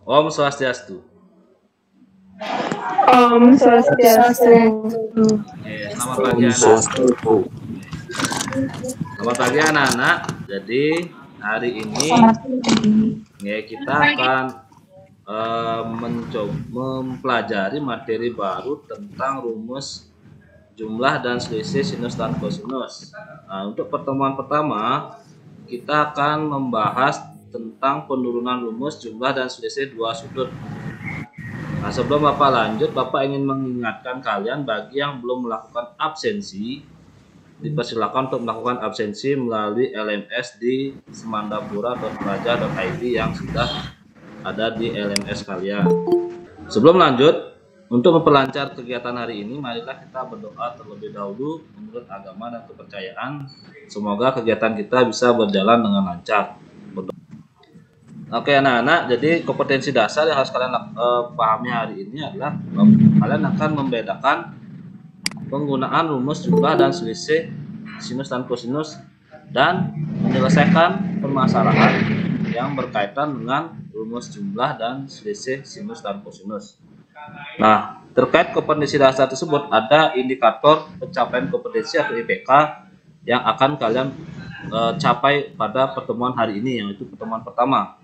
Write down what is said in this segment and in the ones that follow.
Om Swastiastu. Om Swastiastu. Selamat pagi anak-anak. Selamat pagi anak-anak. Jadi hari ini kita akan mencoba mempelajari materi baru tentang rumus jumlah dan selisih sinus dan kosinus. Nah, untuk pertemuan pertama kita akan membahas tentang penurunan rumus jumlah dan selisih dua sudut. Nah, sebelum Bapak lanjut, Bapak ingin mengingatkan kalian bagi yang belum melakukan absensi, dipersilakan untuk melakukan absensi melalui LMS di semandapura.pelajar.id yang sudah ada di LMS kalian. Sebelum lanjut, untuk memperlancar kegiatan hari ini, marilah kita berdoa terlebih dahulu menurut agama dan kepercayaan. Semoga kegiatan kita bisa berjalan dengan lancar. Oke anak-anak, jadi kompetensi dasar yang harus kalian pahami hari ini adalah kalian akan membedakan penggunaan rumus jumlah dan selisih sinus dan kosinus dan menyelesaikan permasalahan yang berkaitan dengan rumus jumlah dan selisih sinus dan kosinus. Nah, terkait kompetensi dasar tersebut ada indikator pencapaian kompetensi atau IPK yang akan kalian capai pada pertemuan hari ini, yaitu pertemuan pertama.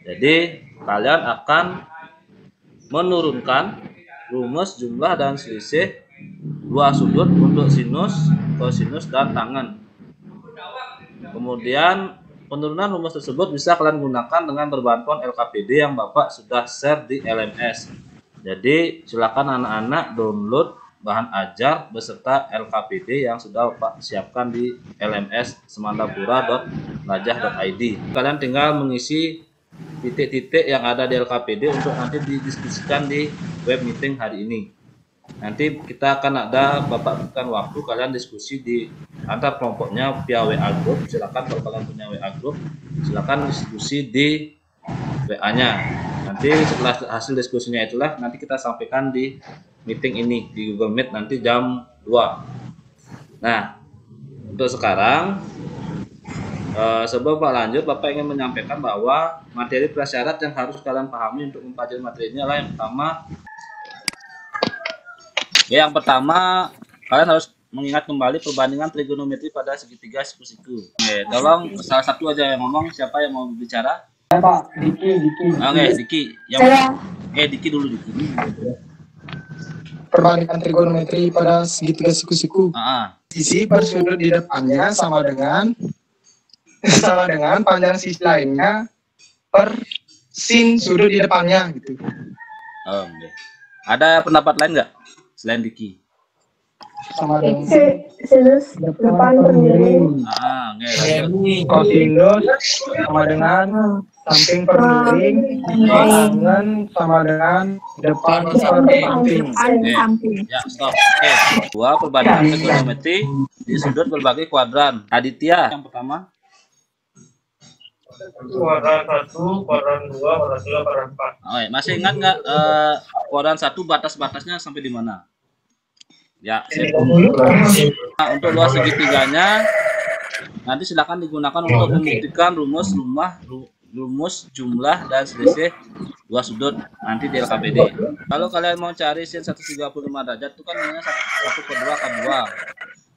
Jadi kalian akan menurunkan rumus jumlah dan selisih dua sudut untuk sinus, kosinus, dan tangen. Kemudian penurunan rumus tersebut bisa kalian gunakan dengan berbantuan LKPD yang Bapak sudah share di LMS. Jadi silakan anak-anak download bahan ajar beserta LKPD yang sudah Bapak siapkan di LMS semandapura.pelajar.id. Kalian tinggal mengisi titik-titik yang ada di LKPD untuk nanti didiskusikan di web meeting hari ini. Nanti kita akan ada Bapak berikan waktu kalian diskusi di antar kelompoknya via WA group. Silakan kalau kalian punya WA group, silakan diskusi di WA-nya. Nanti setelah hasil diskusinya itulah nanti kita sampaikan di meeting ini di Google Meet nanti jam 2. Nah, untuk sekarang sebelum Pak lanjut, Bapak ingin menyampaikan bahwa materi prasyarat yang harus kalian pahami untuk mempelajari materi ini adalah yang pertama kalian harus mengingat kembali perbandingan trigonometri pada segitiga siku-siku. Tolong salah satu aja yang ngomong, siapa yang mau bicara? Pak, Diki. Oke, Diki. Diki dulu, Diki. Perbandingan trigonometri pada segitiga siku-siku. Sisi per sudut di depannya sama dengan panjang sisi lainnya per sin sudut di depannya gitu. Ada pendapat lain nggak selain Diki? Sama dengan sinus depan per miring. Kosinus sama dengan samping per miring, tangen sama dengan depan per samping. Ya, stop. Dua perbandingan trigonometri di sudut berbagai kuadran. Aditya yang pertama. Kuadran 1, kuadran 2, kuadran 3, kuadran 4. Masih ingat nggak kuadran 1 batas-batasnya sampai di mana? Ya, nah, untuk luas segitiganya nanti silakan digunakan untuk membuktikan rumus jumlah dan selisih dua sudut nanti di LKPD. Kalau kalian mau cari sin 135 derajat itu kan nilainya 1/2 kan 2.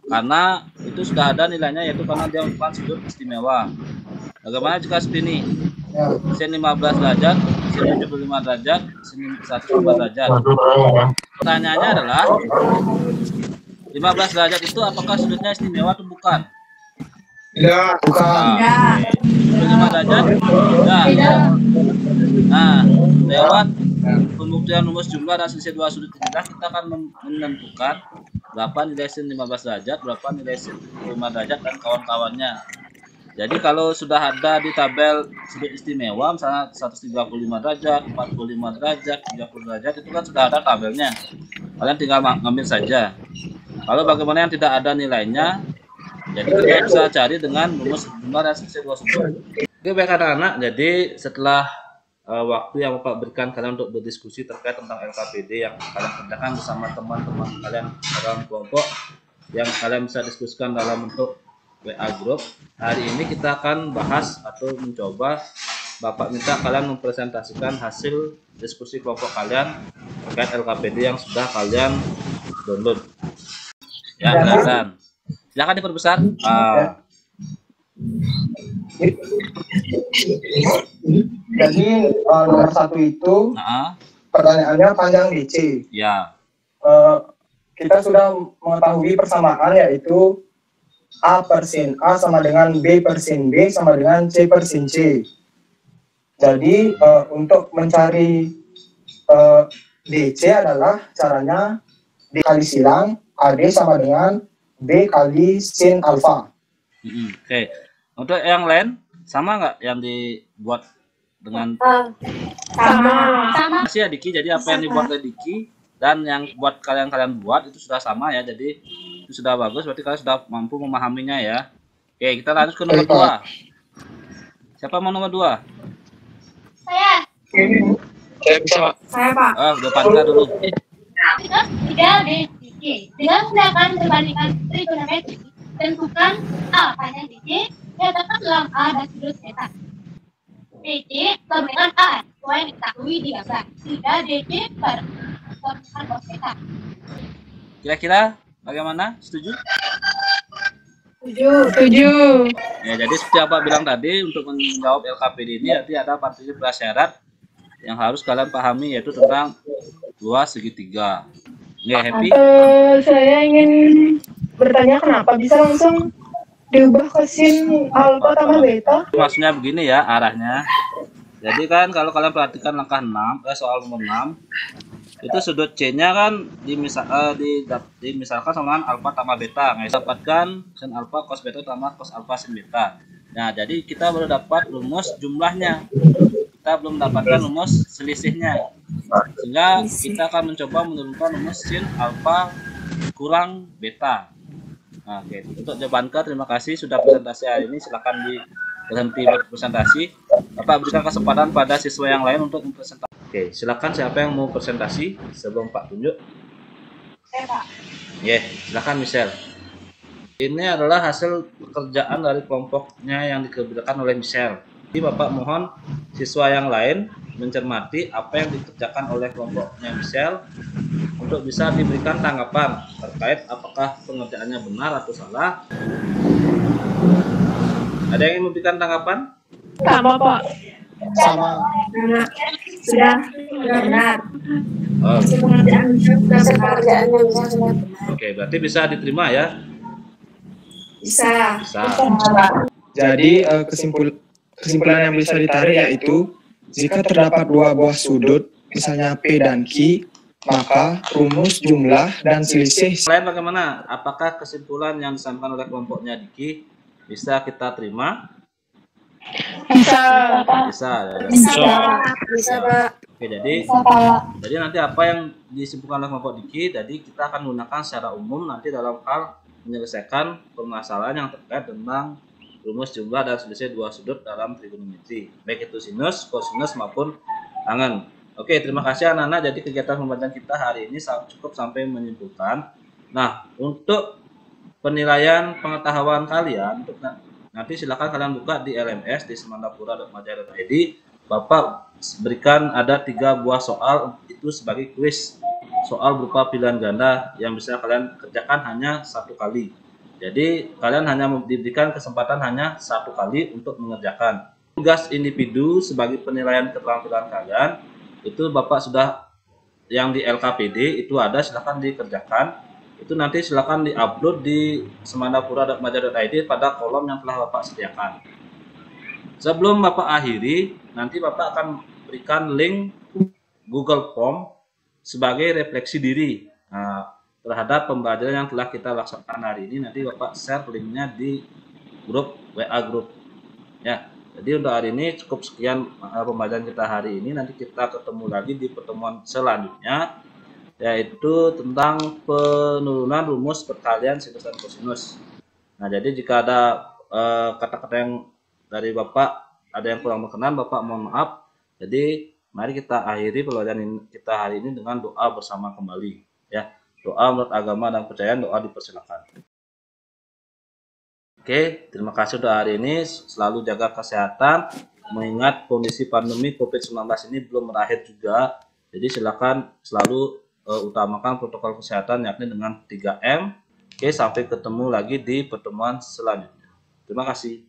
Karena itu sudah ada nilainya, yaitu karena dia merupakan sudut istimewa. Bagaimana jika seperti ini? Sin 15 derajat, sin 75 derajat, sin 105 derajat. Pertanyaannya adalah 15 derajat itu apakah sudutnya istimewa atau bukan? Tidak, bukan. 75 derajat? Tidak. Nah, lewat pembuktian rumus jumlah dan selisih dua sudut inilah kita akan menentukan berapa nilai sin 15 derajat, berapa nilai sin 75 derajat dan kawan-kawannya. Jadi kalau sudah ada di tabel sudut istimewa misalnya 135 derajat, 45 derajat, 30 derajat itu kan sudah ada tabelnya. Kalian tinggal ngambil saja. Kalau bagaimana yang tidak ada nilainya, jadi kita bisa cari dengan rumus jumlah dan selisih dua sudut. Oke baik anak-anak, jadi setelah waktu yang Bapak berikan kalian untuk berdiskusi terkait tentang LKPD yang kalian kerjakan bersama teman-teman kalian dalam kelompok yang kalian bisa diskusikan dalam bentuk WA group. Hari ini kita akan bahas atau mencoba Bapak minta kalian mempresentasikan hasil diskusi kelompok kalian terkait LKPD yang sudah kalian download. Ya, silakan. Silakan diperbesar. Jadi nomor 1 itu pertanyaannya panjang DC. Ya. Kita sudah mengetahui persamaan, yaitu A per sin A sama dengan B per sin B sama dengan C per sin C. Jadi untuk mencari DC adalah caranya D kali silang AD sama dengan B kali sin alfa. Oke. Untuk yang lain sama nggak yang dibuat dengan Sama. masih ya Diki? Jadi apa yang dibuat oleh Diki dan yang buat kalian buat itu sudah sama ya. Jadi itu sudah bagus, berarti kalian sudah mampu memahaminya ya. Oke, kita lanjut ke nomor 2. Siapa mau nomor 2? Saya bisa, Pak. Saya, Pak. Udah Panca dulu. Tidak DC. Dengan menggunakan perbandingan trigonometri, tentukan A panjang DC, letakkan dalam A dan sudut theta. DC sama dengan A, sesuai yang diketahui di gambar. Tidak DC pertemukan cos theta. Kira-kira bagaimana? Setuju? Setuju. Ya, jadi seperti apa bilang tadi, untuk menjawab LKPD ini nanti ada partisi prasyarat yang harus kalian pahami, yaitu tentang luas segitiga. Nggak happy? Saya ingin bertanya kenapa bisa langsung diubah ke sin alfa tambah beta? Maksudnya begini ya arahnya. Jadi kan kalau kalian perhatikan langkah 6, soal nomor 6, itu sudut C-nya kan dimisalkan sama dengan alfa tambah beta. Nah, dapatkan sin alfa cos beta tambah cos alfa sin beta. Nah, jadi kita baru dapat rumus jumlahnya. Kita belum mendapatkan rumus selisihnya. Sehingga kita akan mencoba menurunkan rumus sin alfa kurang beta. Nah, oke. Untuk jawaban ke, terima kasih sudah presentasi hari ini. Silakan berhenti berpresentasi. Bapak berikan kesempatan pada siswa yang lain untuk mempresentasi. Oke, silakan siapa yang mau presentasi sebelum Pak tunjuk. Silakan Michelle. Ini adalah hasil pekerjaan dari kelompoknya yang dikerjakan oleh Michelle. Jadi Bapak mohon siswa yang lain mencermati apa yang dikerjakan oleh kelompoknya Michelle untuk bisa diberikan tanggapan terkait apakah pengerjaannya benar atau salah. Ada yang ingin memberikan tanggapan? Sama, Pak. Sama. Sudah benar. Pekerjaannya bisa sudah. Oke, berarti bisa diterima ya? Bisa. Bisa. Jadi kesimpulan yang bisa ditarik yaitu jika terdapat dua buah sudut, misalnya P dan Q, maka rumus jumlah dan selisih. Selain bagaimana? Apakah kesimpulan yang disampaikan oleh kelompoknya Diki bisa kita terima? Bisa. Bisa. Bisa, Pak. Oke, jadi nanti apa yang disimpulkan oleh kelompok Diki, jadi kita akan menggunakan secara umum nanti dalam hal menyelesaikan permasalahan yang terkait tentang rumus jumlah dan selisih dua sudut dalam trigonometri, baik itu sinus, kosinus maupun tangen. Oke, terima kasih anak-anak. Jadi kegiatan pembelajaran kita hari ini cukup sampai menyimpulkan. Nah, untuk penilaian pengetahuan kalian, nanti silakan kalian buka di LMS di semandapura.maja.id. Bapak berikan ada 3 buah soal itu sebagai kuis. Soal berupa pilihan ganda yang bisa kalian kerjakan hanya 1 kali. Jadi kalian hanya diberikan kesempatan hanya 1 kali untuk mengerjakan. Tugas individu sebagai penilaian keterampilan kalian itu Bapak sudah yang di LKPD itu ada, silakan dikerjakan. Itu nanti silakan diupload di semandapura.maja.id pada kolom yang telah Bapak sediakan. Sebelum Bapak akhiri, nanti Bapak akan berikan link Google Form sebagai refleksi diri terhadap pembelajaran yang telah kita laksanakan hari ini. Nanti Bapak share linknya di grup WA grup ya. Jadi untuk hari ini cukup sekian pembelajaran kita hari ini. Nanti kita ketemu lagi di pertemuan selanjutnya, yaitu tentang penurunan rumus perkalian sinus dan kosinus. Nah, jadi jika ada kata-kata yang dari Bapak ada yang kurang berkenan, Bapak mohon maaf. Jadi mari kita akhiri pembelajaran kita hari ini dengan doa bersama kembali ya. Doa menurut agama dan percayaan, doa dipersilakan. Oke, terima kasih untuk hari ini. Selalu jaga kesehatan, mengingat kondisi pandemi COVID-19 ini belum berakhir juga. Jadi silakan selalu utamakan protokol kesehatan yakni dengan 3M. Oke, sampai ketemu lagi di pertemuan selanjutnya. Terima kasih.